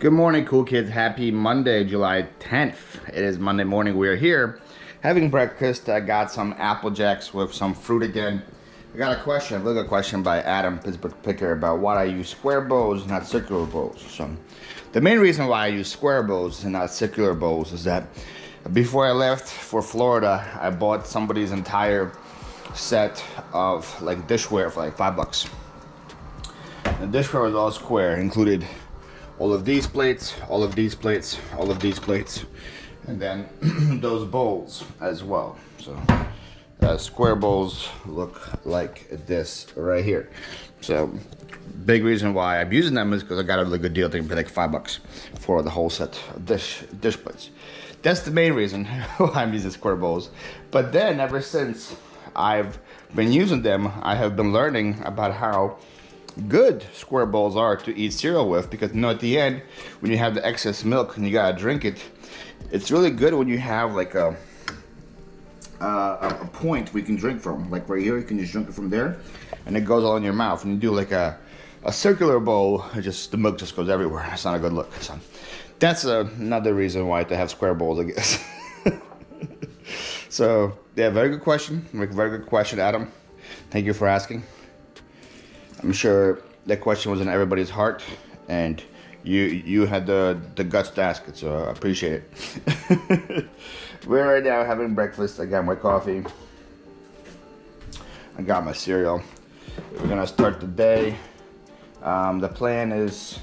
Good morning, cool kids. Happy Monday, July 10th. It is Monday morning. We are here having breakfast. I got some Apple Jacks with some fruit again. I got a question, a really good question by Adam, Pittsburgh Picker, about why I use square bows and not circular bows. So, the main reason why I use square bows and not circular bows is that before I left for Florida, I bought somebody's entire set of like dishware for like $5. The dishware was all square, included all of these plates, all of these plates, all of these plates, and then those bowls as well. So square bowls look like this right here. So big reason why I'm using them is because I got a really good deal. I think for like $5 for the whole set of dish plates. That's the main reason why I'm using square bowls. But then ever since I've been using them, I have been learning about how good square bowls are to eat cereal with, because at the end when you have the excess milk and you gotta drink it, it's really good when you have like a point we can drink from, like right here. You can just drink it from there and it goes all in your mouth. And you do like a circular bowl, the milk just goes everywhere. It's not a good look. So that's another reason why to have square bowls, I guess. So yeah, very good question, very good question, Adam. Thank you for asking. I'm sure that question was in everybody's heart, and you had the guts to ask it, so I appreciate it. We're right now having breakfast. I got my coffee. I got my cereal. We're gonna start the day. The plan is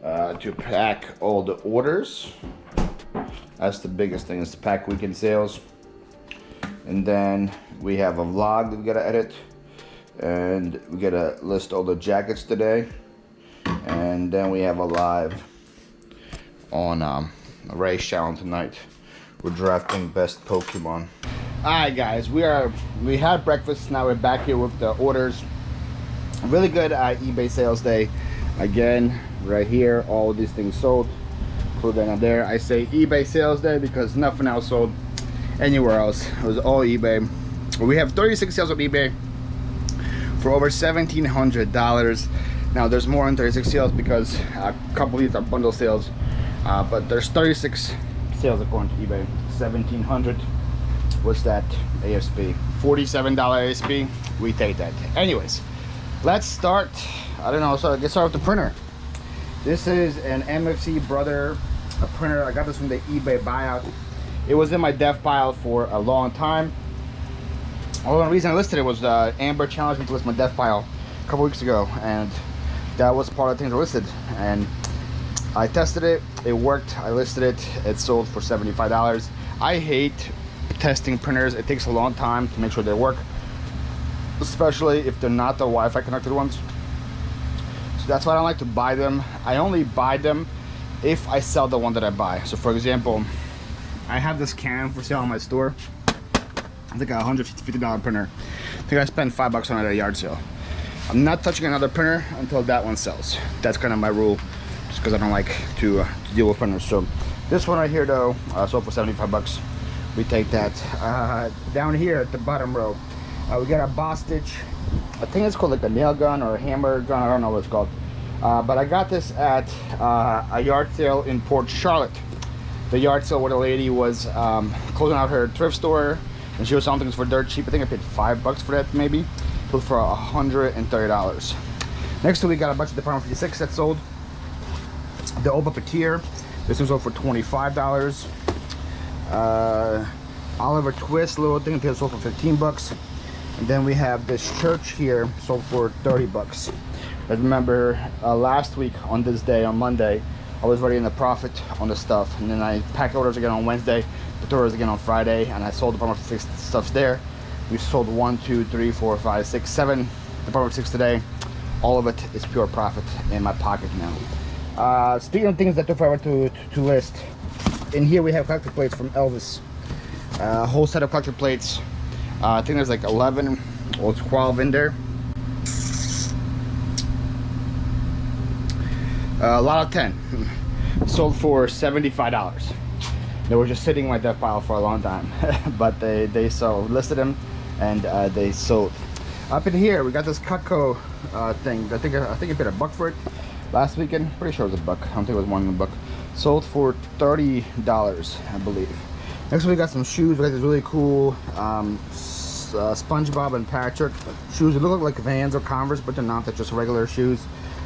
to pack all the orders. That's the biggest thing, is to pack weekend sales. And then we have a vlog that we gotta edit. And we gotta list all the jackets today, and then we have a live on Ray's channel tonight. We're drafting best Pokemon. Alright guys, we had breakfast. Now we're back here with the orders. Really good eBay sales day. Again, right here, all of these things sold. Put that on there. I say eBay sales day because nothing else sold anywhere else. It was all eBay. We have 36 sales on eBay for over $1,700. Now there's more than 36 sales because a couple of these are bundle sales, but there's 36 sales according to eBay. 1,700. What's that ASP? $47 ASP. We take that. Anyways, let's start. I don't know. So let's start with the printer. This is an MFC Brother printer. I got this from the eBay buyout. It was in my dev pile for a long time. Well, the reason I listed it was Amber challenged me to list my dev pile a couple weeks ago, and that was part of the things I listed. And I tested it, it worked, I listed it, it sold for $75. I hate testing printers. It takes a long time to make sure they work, especially if they're not the Wi-Fi connected ones. So that's why I don't like to buy them. I only buy them if I sell the one that I buy. So for example, I have this Canon for sale in my store. I think a $150 printer. I think I spent $5 on it at a yard sale. I'm not touching another printer until that one sells. That's kind of my rule, just because I don't like to deal with printers. So this one right here though, sold for $75. We take that. Down here at the bottom row, we got a postage. I think it's called like a nail gun or a hammer gun. I don't know what it's called. But I got this at a yard sale in Port Charlotte. The yard sale where the lady was closing out her thrift store, and she was selling things for dirt cheap. I think I paid $5 for that, maybe. Sold for $130. Next we got a bunch of Department 56 that sold. The old puppeteer. This one sold for $25. Oliver Twist little thing, I think it sold for $15. And then we have this church here, sold for $30. I remember last week on this day, on Monday, I was already in the profit on the stuff, and then I packed orders again on Wednesday, put orders again on Friday, and I sold Department 6 stuffs there. We sold 1, 2, 3, 4, 5, 6, 7 Department 6 today. All of it is pure profit in my pocket now. Speaking of things that took forever to list, in here we have collector plates from Elvis. A whole set of collector plates. I think there's like 11 or 12 in there. A lot of 10. Sold for $75. They were just sitting in my dev pile for a long time, but they listed them, and they sold. Up in here we got this Cutco thing. I think I paid $1 for it. last weekend. Pretty sure it was $1. I don't think it was more than $1. Sold for $30, I believe. Next we got some shoes. We got these really cool SpongeBob and Patrick shoes. They look like Vans or Converse, but they're not. They're just regular shoes.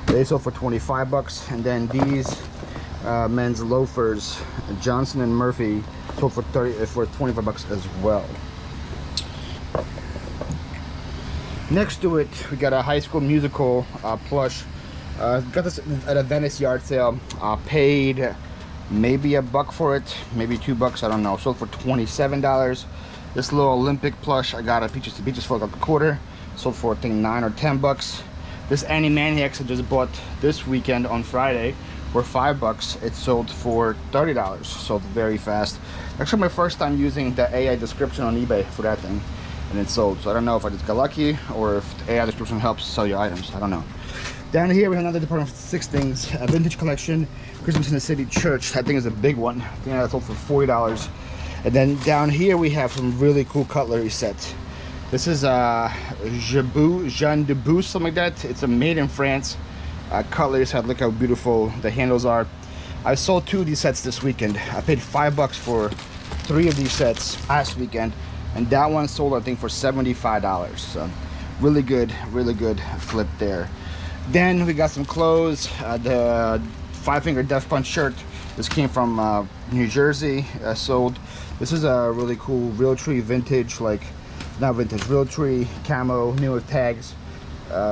They sold for $25. And then these men's loafers, Johnson and Murphy, sold for $25 as well. Next to it, we got a High School Musical plush. Got this at a Venice yard sale. Paid maybe $1 for it, maybe $2, I don't know. Sold for $27. This little Olympic plush I got at Peaches to Beaches for like a quarter. Sold for I think $9 or $10. This Annie Maniacs I just bought this weekend on Friday for $5. It sold for $30. Sold very fast. Actually, my first time using the AI description on eBay for that thing, and it sold. So I don't know if I just got lucky or if the AI description helps sell your items. I don't know. Down here we have another department of 6 things. A vintage collection, Christmas in the City Church. That thing is a big one. I think that sold for $40. And then down here we have some really cool cutlery sets. This is Jean de Bouche, something like that. It's a made in France cutlery set. Look how beautiful the handles are. I sold 2 of these sets this weekend. I paid $5 for 3 of these sets last weekend, and that one sold I think for $75. So really good flip there. Then we got some clothes. The 5-finger Death Punch shirt. This came from New Jersey. Sold. This is a really cool Realtree vintage, like not vintage, Realtree camo, new with tags.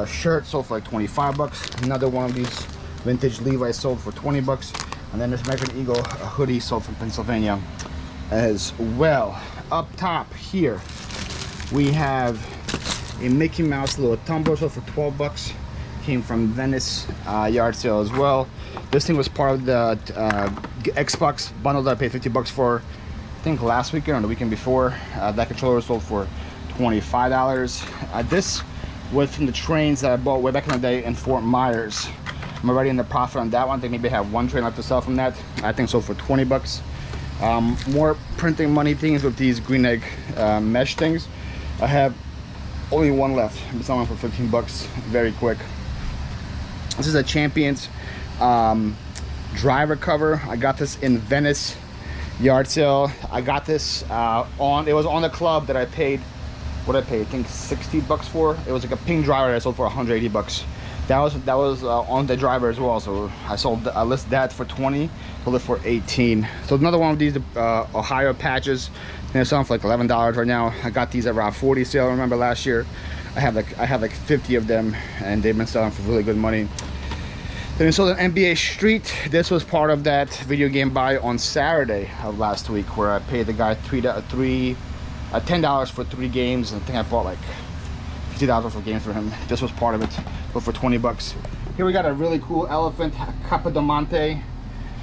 Shirt sold for like $25. Another one of these vintage Levi's sold for $20. And then this American Eagle hoodie sold from Pennsylvania as well. Up top here we have a Mickey Mouse little tumbler sold for $12. Came from Venice yard sale as well. This thing was part of the Xbox bundle that I paid $50 for, I think last weekend or the weekend before. That controller sold for $25. This was from the trains that I bought way back in the day in Fort Myers. I'm already in the profit on that one. I think maybe I have 1 train left to sell from that. I think sold for $20. More printing money things with these green egg mesh things. I have only 1 left. I'm selling for $15 very quick. This is a Champions driver cover. I got this in Venice yard sale. I got this it was on the club that I paid, what I paid, I think $60 for. It was like a pink driver that I sold for $180. That was on the driver as well. So I listed that for $20, sold it for $18. So another one of these Ohio patches. They're selling for like $11 right now. I got these at around 40 sale. I remember last year I had like 50 of them, and they've been selling for really good money. Then I sold an NBA Street. This was part of that video game buy on Saturday of last week, where I paid the guy $10 for 3 games, and I think I bought like $50 worth of games for him. This was part of it, but for $20. Here we got a really cool elephant, Capodimonte.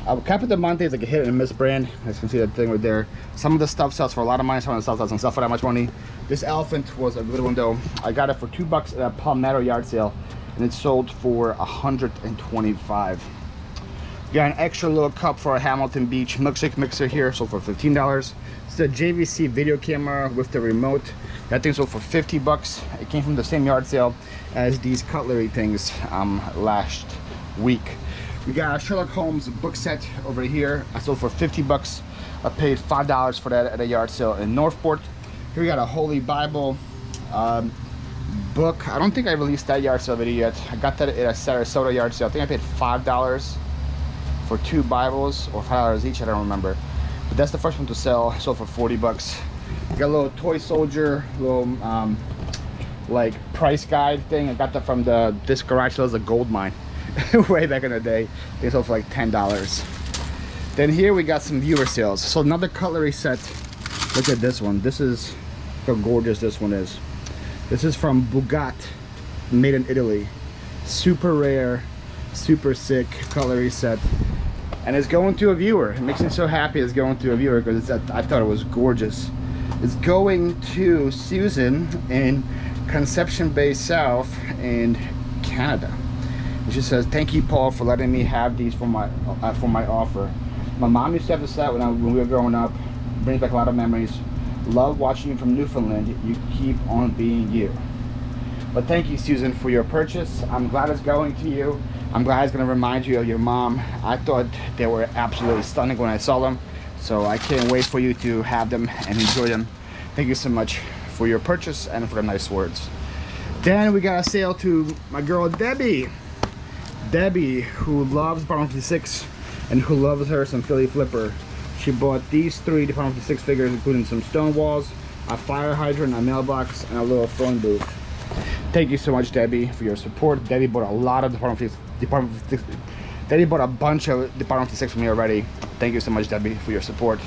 Capodimonte is like a hit and miss brand. As you can see that thing right there. Some of the stuff sells for a lot of money, some of the stuff doesn't sell for that much money. This elephant was a good one though. I got it for $2 at a Palmetto yard sale, and it sold for $125. Got an extra little cup for a Hamilton Beach milkshake mixer here, sold for $15. It's a JVC video camera with the remote. That thing sold for $50. It came from the same yard sale as these cutlery things last week. We got a Sherlock Holmes book set over here. I sold for $50. I paid $5 for that at a yard sale in Northport. Here we got a Holy Bible book. I don't think I released that yard sale video yet. I got that at a Sarasota yard sale. I think I paid $5 for 2 Bibles, or $5 each, I don't remember. But that's the first one to sell. I sold for $40. Got a little toy soldier, little like price guide thing. I got that from this garage sale as a gold mine way back in the day. They sold for like $10. Then here we got some viewer sales. So another cutlery set. Look at this one. This is how gorgeous this one is. This is from Bugat, made in Italy. Super rare, super sick cutlery set. And it's going to a viewer. It makes me so happy it's going to a viewer, because I thought it was gorgeous. It's going to Susan in Conception Bay South in Canada. And she says, "Thank you, Paul, for letting me have these for my offer. My mom used to have this set when we were growing up. Brings back a lot of memories. Love watching you from Newfoundland. You keep on being you." But thank you, Susan, for your purchase. I'm glad it's going to you. I'm glad it's gonna remind you of your mom. I thought they were absolutely stunning when I saw them, so I can't wait for you to have them and enjoy them. Thank you so much for your purchase and for the nice words. Then we got a sale to my girl Debbie. Debbie, who loves Department 56 and who loves her some Philly Flipper. She bought these 3 Department 56 figures, including some stone walls, a fire hydrant, a mailbox, and a little phone booth. Thank you so much, Debbie, for your support. Debbie bought a lot of Department 56. Debbie bought a bunch of Department 56 for me already. Thank you so much, Debbie, for your support.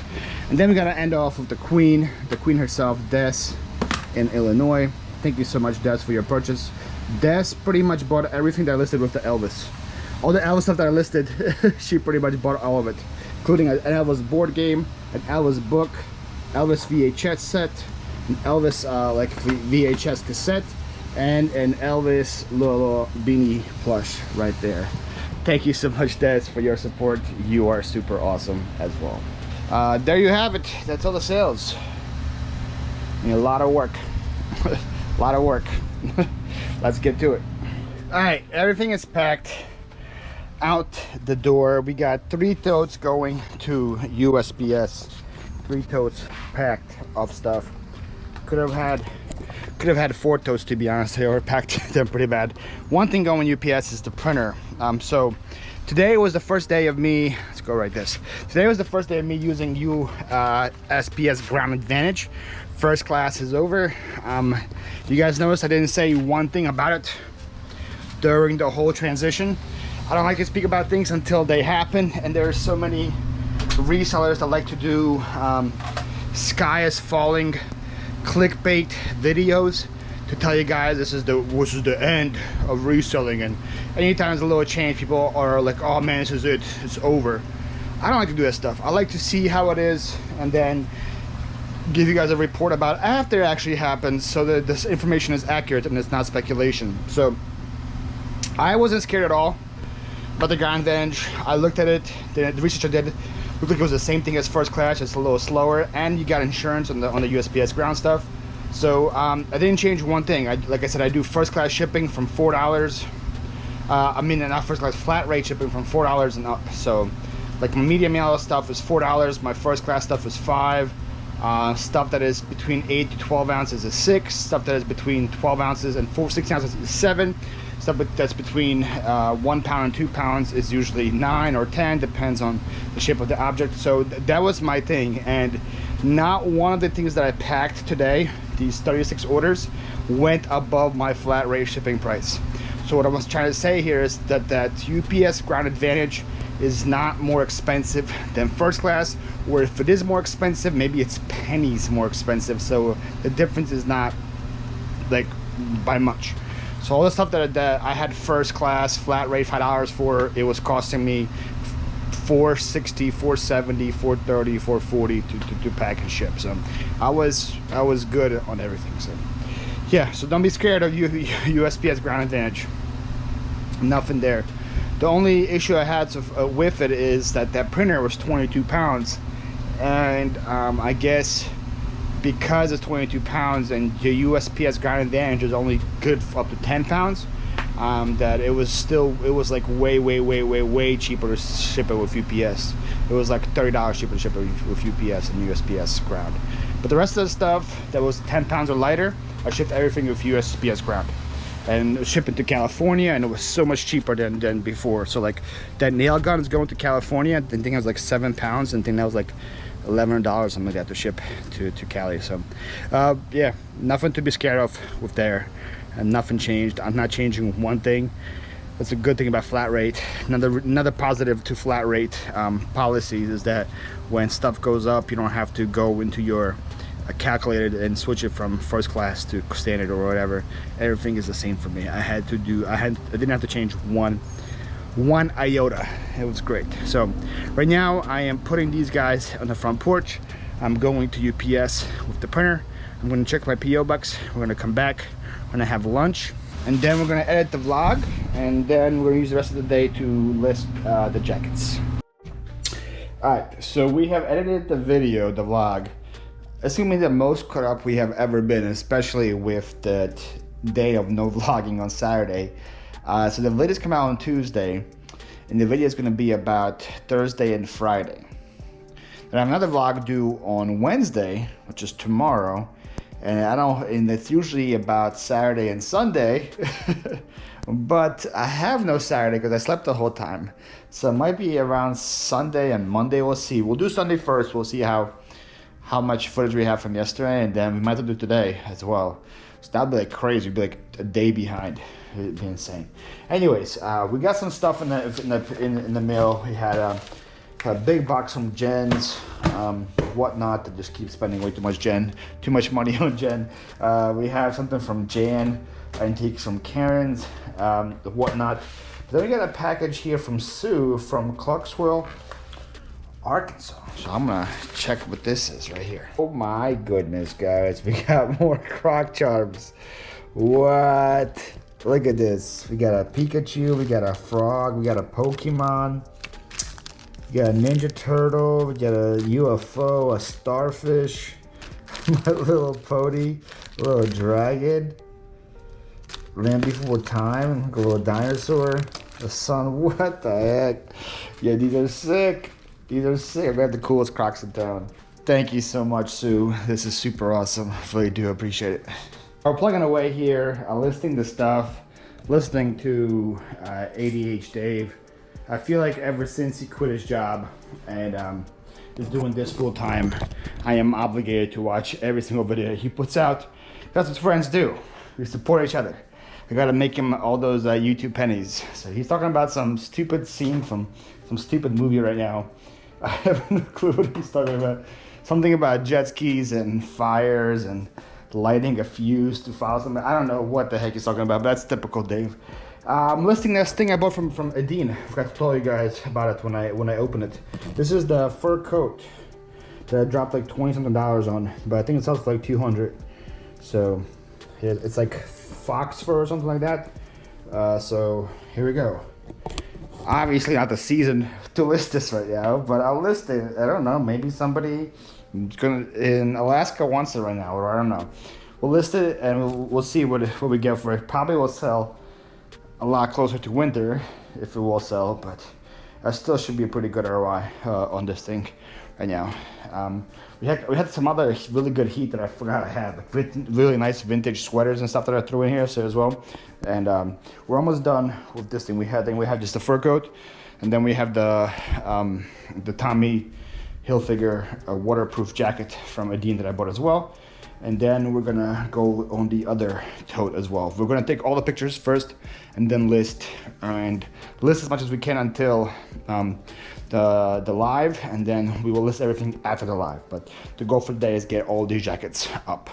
And then we gotta end off with the queen herself, Des, in Illinois. Thank you so much, Des, for your purchase. Des pretty much bought everything that I listed with the Elvis. All the Elvis stuff that I listed, she pretty much bought all of it, including an Elvis board game, an Elvis book, Elvis VHS set, an Elvis like VHS cassette, and an Elvis little beanie plush right there. Thank you so much, Des, for your support. You are super awesome as well. There you have it. That's all the sales. I mean, a lot of work. A lot of work. Let's get to it. All right, everything is packed out the door. We got 3 totes going to USPS. 3 totes packed of stuff. Could have had 4 totes, to be honest. They overpacked them pretty bad. One thing going UPS is the printer. So today was the first day of me. Let's go right this. Today was the first day of me using USPS Ground Advantage. First class is over. You guys noticed I didn't say one thing about it during the whole transition. I don't like to speak about things until they happen, and there's so many resellers that like to do sky is falling clickbait videos to tell you guys this is the end of reselling, and anytime there's a little change, people are like, oh man, this is it, it's over. I don't like to do that stuff. I like to see how it is and then give you guys a report about it after it actually happens, so that this information is accurate and it's not speculation. So I wasn't scared at all about the Ground Advantage. I looked at it, the research I did looked like it was the same thing as first class, just a little slower, and you got insurance on the USPS ground stuff. So I didn't change one thing. Like I said, I do first class shipping from $4. I mean, not first class, flat rate shipping from $4 and up. So like my medium mail stuff is $4, my first class stuff is $5. Stuff that is between 8 to 12 ounces is $6. Stuff that is between 12 ounces and 6 ounces is $7. Stuff that's between 1 pound and 2 pounds is usually 9 or 10, depends on the shape of the object. So that was my thing, and not one of the things that I packed today, these 36 orders, went above my flat rate shipping price. So what I was trying to say here is that UPS Ground Advantage is not more expensive than first class, or if it is more expensive, maybe it's pennies more expensive. So the difference is not like by much. So all the stuff that I had first class flat rate $5 for, it was costing me $4.60, $4.70, $4.30, $4.40 to pack and ship. So I was good on everything. So yeah, so don't be scared of USPS Ground Advantage. Nothing there. The only issue I had with it is that printer was 22 pounds, and I guess because it's 22 pounds and the USPS Ground Advantage is only good for up to 10 pounds, that it was like way cheaper to ship it with UPS. It was like $30 cheaper to ship it with UPS and USPS Ground. But the rest of the stuff that was 10 pounds or lighter, I shipped everything with USPS Ground. And shipping to California, and it was so much cheaper than before. So like that nail gun is going to California. The thing was like 7 pounds, and the thing that was like $11, something like that, to ship to Cali. So yeah, nothing to be scared of with there, and nothing changed. I'm not changing one thing. That's a good thing about flat rate. Another positive to flat rate policies is that when stuff goes up, you don't have to go into your calculated and switch it from first class to standard or whatever. Everything is the same for me. I didn't have to change one iota. It was great. So right now I am putting these guys on the front porch. I'm going to UPS with the printer. I'm going to check my PO box. We're going to come back. We're going to have lunch, and then we're going to edit the vlog, and then we're going to use the rest of the day to list the jackets. Alright, so we have edited the video, the vlog. Assuming the most caught up we have ever been, especially with the day of no vlogging on Saturday. So the videos come out on Tuesday, and the video is going to be about Thursday and Friday. Then I have another vlog due on Wednesday, which is tomorrow, and it's usually about Saturday and Sunday. But I have no Saturday because I slept the whole time. So it might be around Sunday and Monday. We'll see. We'll do Sunday first. We'll see how much footage we have from yesterday, and then we might have to do today as well. So that'd be like crazy. We'd be like a day behind. It'd be insane. Anyways, we got some stuff in the mail. We had a big box from Jen's whatnot to just keep spending way too much money on Jen. We have something from Jan, antiques from Karen's, the whatnot. Then we got a package here from Sue from Clarksville, Arkansas. So I'm gonna check what this is right here. Oh my goodness, guys, we got more Croc charms. What? Look at this. We got a Pikachu, we got a frog, we got a Pokemon, we got a Ninja Turtle, we got a UFO, a starfish, my little pony, a little dragon, Land Before Time, a little dinosaur, the sun. What the heck? Yeah, these are sick. These are sick. We have the coolest Crocs in town. Thank you so much, Sue. This is super awesome. I really do appreciate it. We're plugging away here, listing the stuff, listening to ADH Dave. I feel like ever since he quit his job and is doing this full time, I am obligated to watch every single video he puts out. That's what friends do. We support each other. I gotta make him all those YouTube pennies. So he's talking about some stupid scene from some stupid movie right now. I have no clue what he's talking about. Something about jet skis and fires and lighting a fuse to file something. I don't know what the heck he's talking about, but that's typical Dave. I'm listing this thing I bought from Adine. I forgot to tell you guys about it when I opened it. This is the fur coat that I dropped like $20 something on, but I think it sells for like $200. So it's like fox fur or something like that. So here we go. Obviously not the season to list this right now, but I'll list it. I don't know, maybe somebody in Alaska wants it right now, or I don't know. We'll list it and we'll see what we get for it. Probably will sell a lot closer to winter if it will sell, but I still should be a pretty good ROI on this thing right now. We had some other really good heat that I forgot I had, like really nice vintage sweaters and stuff that I threw in here so as well. And we're almost done with this thing. We have just the fur coat, and then we have the Tommy Hilfiger waterproof jacket from Adine that I bought as well. And then we're gonna go on the other tote as well. We're gonna take all the pictures first and then list as much as we can until the live, and then we will list everything after the live. But the goal for today is get all these jackets up.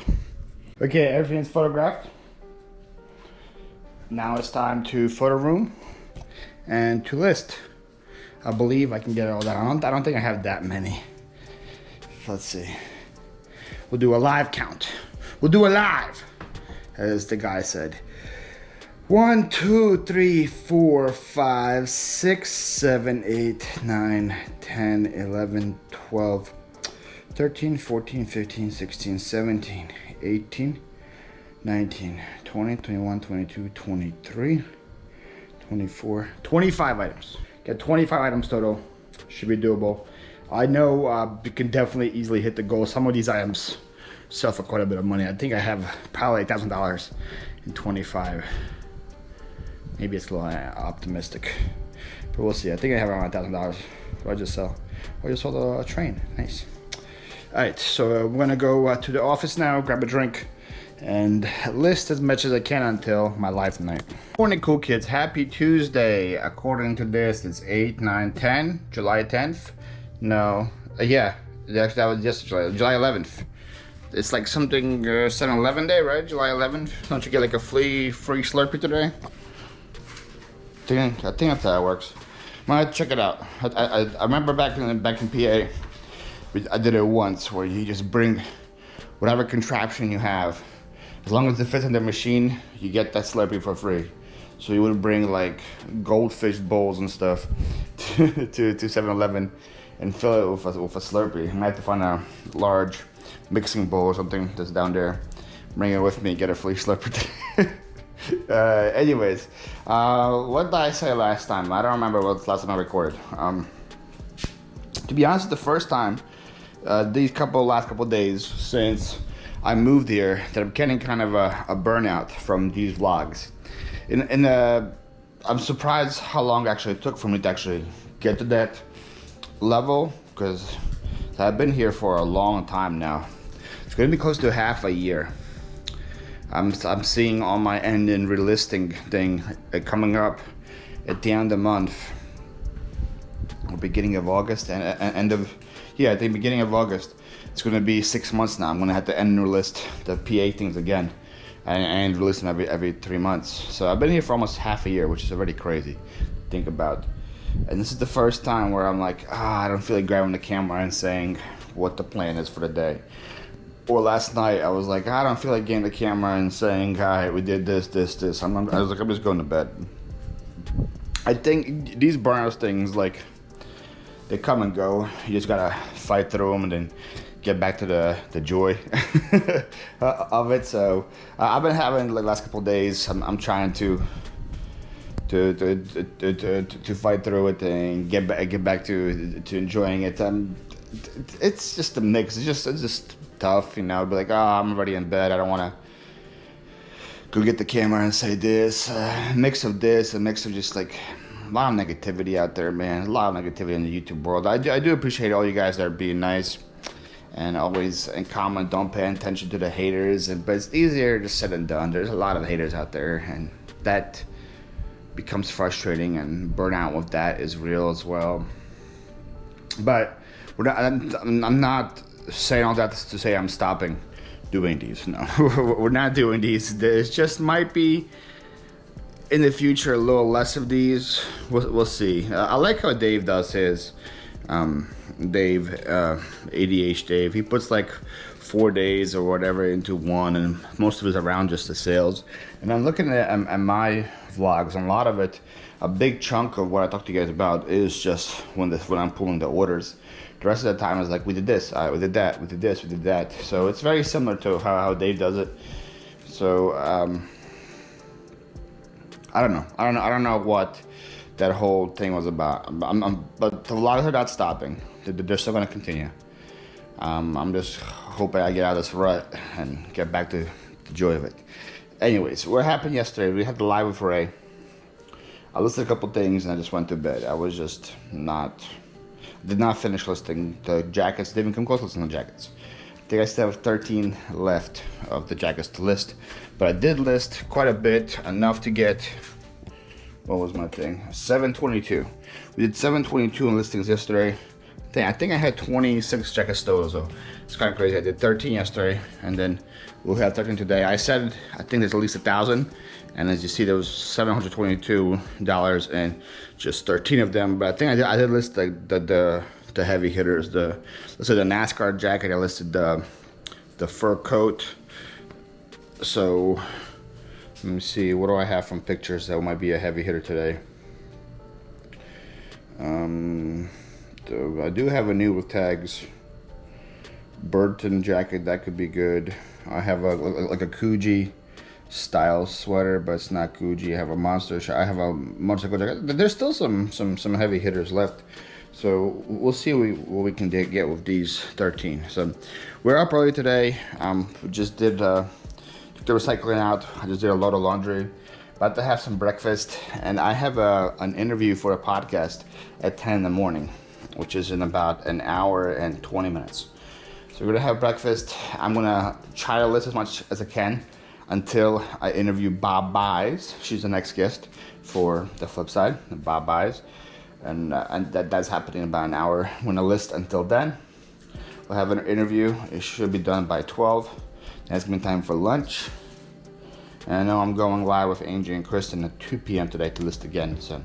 Okay, everything's photographed. Now it's time to photo room and to list. I believe I can get all that. I don't think I have that many. Let's see. We'll do a live count. We'll do a live, as the guy said. 1, 2, 3, 4, 5, 6, 7, 8, 9, 10, 11, 12, 13, 14, 15, 16, 17, 18, 19, 20, 21, 22, 23, 24, 25 items. Got 25 items total. Should be doable. I know we can definitely easily hit the goal. Some of these items sell for quite a bit of money. I think I have probably $1,000 in 25. Maybe it's a little optimistic, but we'll see. I think I have around $1,000. What I just sell? I just sold a train. Nice. All right, so we're gonna go to the office now, grab a drink, and list as much as I can until my live tonight. Morning, cool kids. Happy Tuesday. According to this, it's 8, 9, 10, July 10th. No, yeah, actually that was yesterday, July 11th. It's like something 7-Eleven day, right? July 11th. Don't you get like a free Slurpee today? I think that's how it works. I'm gonna check it out. I remember back in PA, I did it once where you just bring whatever contraption you have. As long as it fits in the machine, you get that Slurpee for free. So you would bring like goldfish bowls and stuff to 7-Eleven and fill it with a Slurpee. I have to find a large mixing bowl or something that's down there. Bring it with me, get a free Slurpee. Anyways, what did I say last time? I don't remember what last time I recorded. To be honest, the first time, these last couple days since I moved here, that I'm getting kind of a burnout from these vlogs. I'm surprised how long actually it took for me to actually get to that level, because I've been here for a long time now. It's going to be close to half a year. I'm seeing on my end and relisting thing coming up at the end of the month, or beginning of August, and I think beginning of August. It's going to be 6 months now. I'm going to have to end and relist the PA things again, and release them every 3 months. So I've been here for almost half a year, which is already crazy to think about. And this is the first time where I'm like, I don't feel like grabbing the camera and saying what the plan is for the day. Or last night, I was like, I don't feel like getting the camera and saying, all right, we did this. I was like, I'm just going to bed. I think these burnout things, like, they come and go. You just gotta fight through them and then get back to the joy of it. So I've been having the last couple of days. I'm trying to fight through it and get back to enjoying it. It's just a mix. It's just tough, you know. Be like, I'm already in bed. I don't want to go get the camera and say this. Mix of this, a mix of just like a lot of negativity out there, man. A lot of negativity in the YouTube world. I do appreciate all you guys that are being nice and always in comment. Don't pay attention to the haters, but it's easier said than done. There's a lot of haters out there, and that becomes frustrating, and burnout with that is real as well. But I'm not saying all that to say I'm stopping doing these. No, we're not doing these. There just might be in the future a little less of these. We'll see. I like how Dave does his. Dave, ADH Dave, he puts like 4 days or whatever into one, and most of it is around just the sales. And I'm looking at my vlogs, and a lot of it, a big chunk of what I talk to you guys about is just when I'm pulling the orders. The rest of the time is like, we did this, we did that, we did this, we did that. So it's very similar to how Dave does it. So I don't know what that whole thing was about. But the vlogs are not stopping. They're still going to continue. I'm just hoping I get out of this rut and get back to the joy of it. Anyways, what happened yesterday? We had the live with Ray. I listed a couple things and I just went to bed. I was just did not finish listing the jackets. Didn't even come close to listing the jackets. I think I still have 13 left of the jackets to list. But I did list quite a bit, enough to get, what was my thing? 722. We did 722 in listings yesterday. I think I had 26 jackets total, so it's kind of crazy. I did 13 yesterday, and then we'll have 13 today. I said I think there's at least 1,000, and as you see, there was $722 and just 13 of them. But I think I did list the heavy hitters. Let's say the NASCAR jacket. I listed the fur coat. So let me see. What do I have from pictures that might be a heavy hitter today? I do have a new with tags. Burton jacket, that could be good. I have like a Coogee style sweater, but it's not Coogee. I have a I have a motorcycle jacket. There's still some heavy hitters left, so we'll see what we can get with these 13. So we're up early today. We just did took the recycling out. I just did a load of laundry. About to have some breakfast, and I have an interview for a podcast at 10 in the morning, which is in about an hour and 20 minutes. So we're gonna have breakfast. I'm gonna try to list as much as I can until I interview Bob Buys. She's the next guest for the flip side, Bob Buys. And that's happening in about an hour. I'm gonna list until then. We'll have an interview. It should be done by 12. That's gonna be time for lunch. And I know I'm going live with Angie and Kristen at 2 p.m. today to list again. So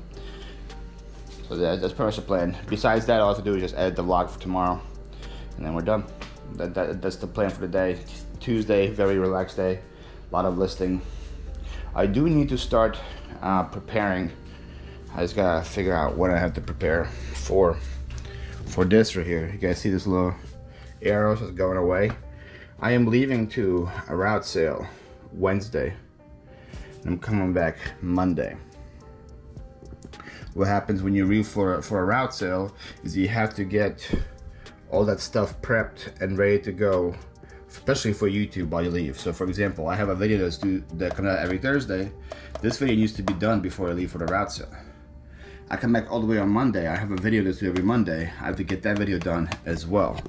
that's pretty much the plan. Besides that, all I have to do is just edit the vlog for tomorrow, and then we're done. That's the plan for the day. Tuesday, very relaxed day. A lot of listing. I do need to start preparing. I just gotta figure out what I have to prepare for this right here. You guys see this little arrow just going away? I am leaving to a route sale Wednesday. I'm coming back Monday. What happens when you leave for a route sale is you have to get all that stuff prepped and ready to go, especially for YouTube while you leave. So for example, I have a video that comes out every Thursday. This video needs to be done before I leave for the route sale. I come back all the way on Monday. I have a video that's due every Monday. I have to get that video done as well.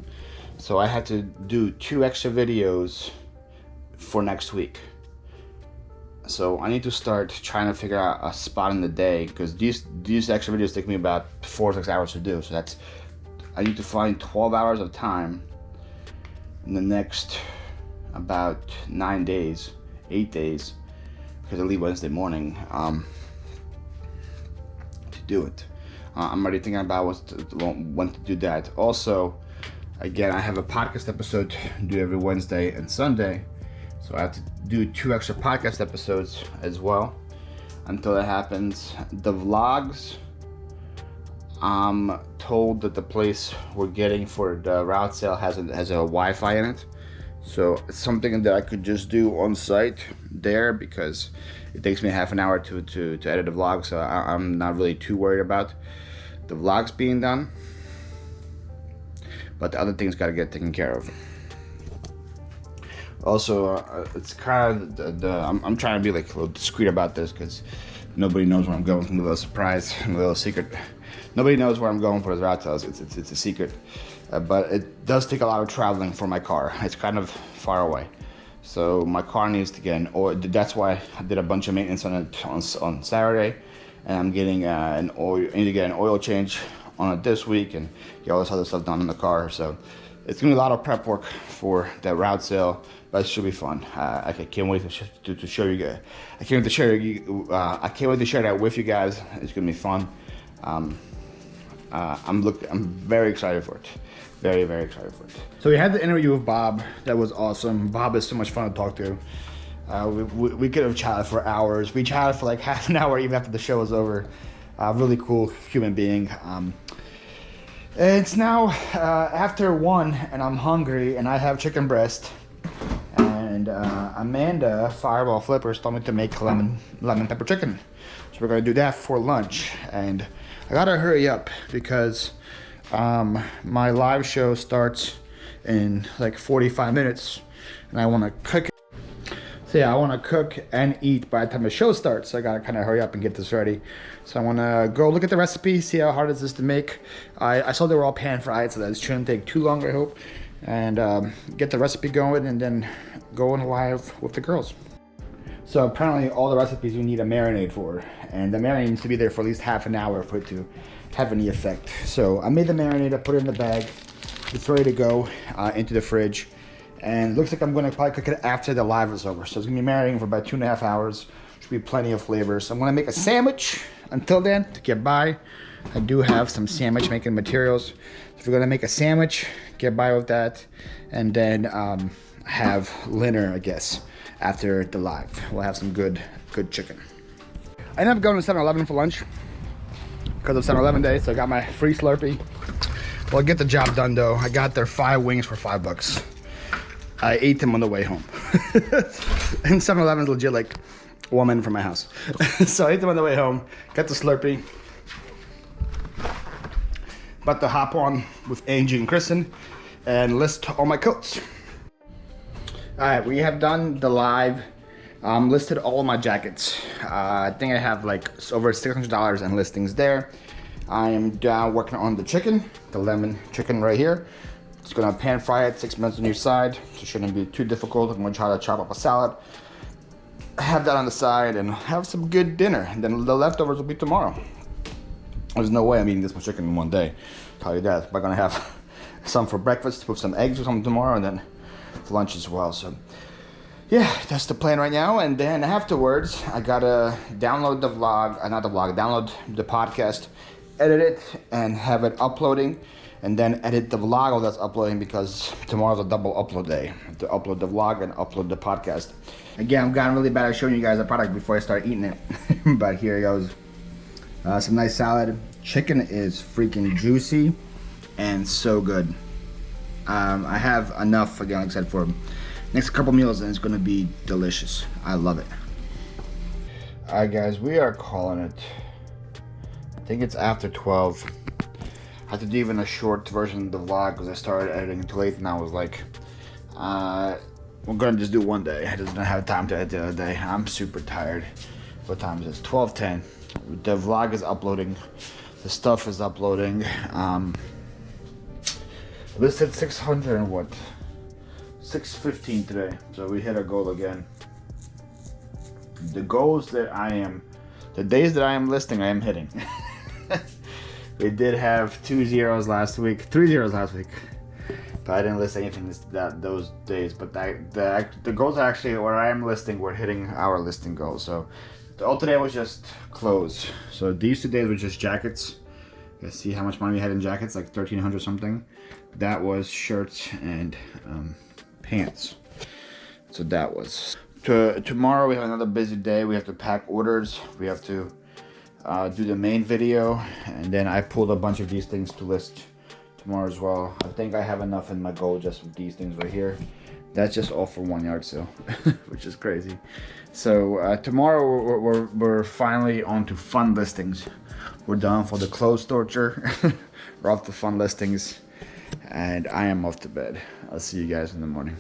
So I had to do 2 extra videos for next week. So I need to start trying to figure out a spot in the day, because these extra videos take me about 4 or 6 hours to do. So I need to find 12 hours of time in the next about 9 days, 8 days, because I leave Wednesday morning, to do it. I'm already thinking about when to do that. Also, again, I have a podcast episode due every Wednesday and Sunday. So I have to do 2 extra podcast episodes as well until that happens. The vlogs, I'm told that the place we're getting for the route sale has a Wi-Fi in it. So it's something that I could just do on site there, because it takes me half an hour to edit a vlog. So I'm not really too worried about the vlogs being done. But the other things got to get taken care of. Also, it's kind of I'm trying to be like a little discreet about this, because nobody knows where I'm going. It's a little surprise, a little secret. Nobody knows where I'm going for the route sales. It's a secret, but it does take a lot of traveling for my car. It's kind of far away, so my car needs to get an oil. That's why I did a bunch of maintenance on it on Saturday, and I'm getting I need to get an oil change on it this week and get all this other stuff done in the car. So it's gonna be a lot of prep work for that route sale, but it should be fun. I can't wait to show you guys. I can't wait to share that with you guys. It's gonna be fun. I'm very excited for it. Very, very excited for it. So we had the interview with Bob. That was awesome. Bob is so much fun to talk to. We could have chatted for hours. We chatted for like half an hour even after the show was over. Really cool human being. It's now after 1 and I'm hungry and I have chicken breast. And Amanda, Fireball Flippers, told me to make lemon pepper chicken. So we're gonna do that for lunch. And I gotta hurry up because my live show starts in like 45 minutes and I wanna cook. So yeah, I wanna cook and eat by the time the show starts. So I gotta kind of hurry up and get this ready. So I wanna go look at the recipe, see how hard it is to make. I saw they were all pan fried, so that shouldn't take too long, I hope. And get the recipe going and then go on live with the girls. So apparently all the recipes you need a marinade for, and the marinade needs to be there for at least half an hour for it to have any effect. So I made the marinade, I put it in the bag, it's ready to go into the fridge, and it looks like I'm gonna probably cook it after the live is over. So it's gonna be marinating for about 2.5 hours. Should be plenty of flavor. So I'm gonna make a sandwich until then to get by. I do have some sandwich making materials. So we're gonna make a sandwich, get by with that, and then have dinner, I guess, after the live. We'll have some good chicken. I ended up going to 7-Eleven for lunch because of 7-Eleven day, so I got my free Slurpee. Well, get the job done though. I got their 5 wings for $5. I ate them on the way home. And 7-Eleven's legit like 1 minute from my house. So I ate them on the way home, got the Slurpee. About to hop on with Angie and Kristen and list all my coats. All right, we have done the live. Listed all of my jackets. I think I have like over $600 in listings there. I am working on the chicken, the lemon chicken right here. Just gonna pan fry it 6 minutes on each side, so it shouldn't be too difficult. I'm gonna try to chop up a salad, have that on the side, and have some good dinner. And then the leftovers will be tomorrow. There's no way I'm eating this much chicken in one day. I'll tell you that. I'm gonna have some for breakfast with some eggs or something tomorrow, and then for lunch as well. So yeah, that's the plan right now. And then afterwards, I gotta download the vlog, download the podcast, edit it, and have it uploading, and then edit the vlog while that's uploading, because tomorrow's a double upload day. I have to upload the vlog and upload the podcast. Again, I'm gotten really bad at showing you guys the product before I start eating it. But here it goes. Some nice salad. Chicken is freaking juicy and so good. I have enough, again, like I said, for next couple meals, and it's gonna be delicious. I love it. Alright guys, we are calling it. I think it's after 12. I had to do even a short version of the vlog because I started editing too late, and I was like, we're gonna just do one day. I just don't have time to edit the other day. I'm super tired. What time is it? 12:10. The vlog is uploading. The stuff is uploading. Listed 600 and what? 615 today. So we hit our goal again. The goals that the days that I am listing, I am hitting. We did have 2 zeros last week, 3 zeros last week, but I didn't list anything those days. But the goals are actually where I am listing, we're hitting our listing goals. So all today was just clothes. So these 2 days were just jackets. You guys see how much money we had in jackets, like 1,300 something. That was shirts and pants. So that was. Tomorrow we have another busy day. We have to pack orders. We have to do the main video, and then I pulled a bunch of these things to list tomorrow as well. I think I have enough in my goal just with these things right here. That's just all for 1 yard sale, which is crazy. So tomorrow we're finally on to fun listings. We're done for the clothes torture. We're off to fun listings, and I am off to bed. I'll see you guys in the morning.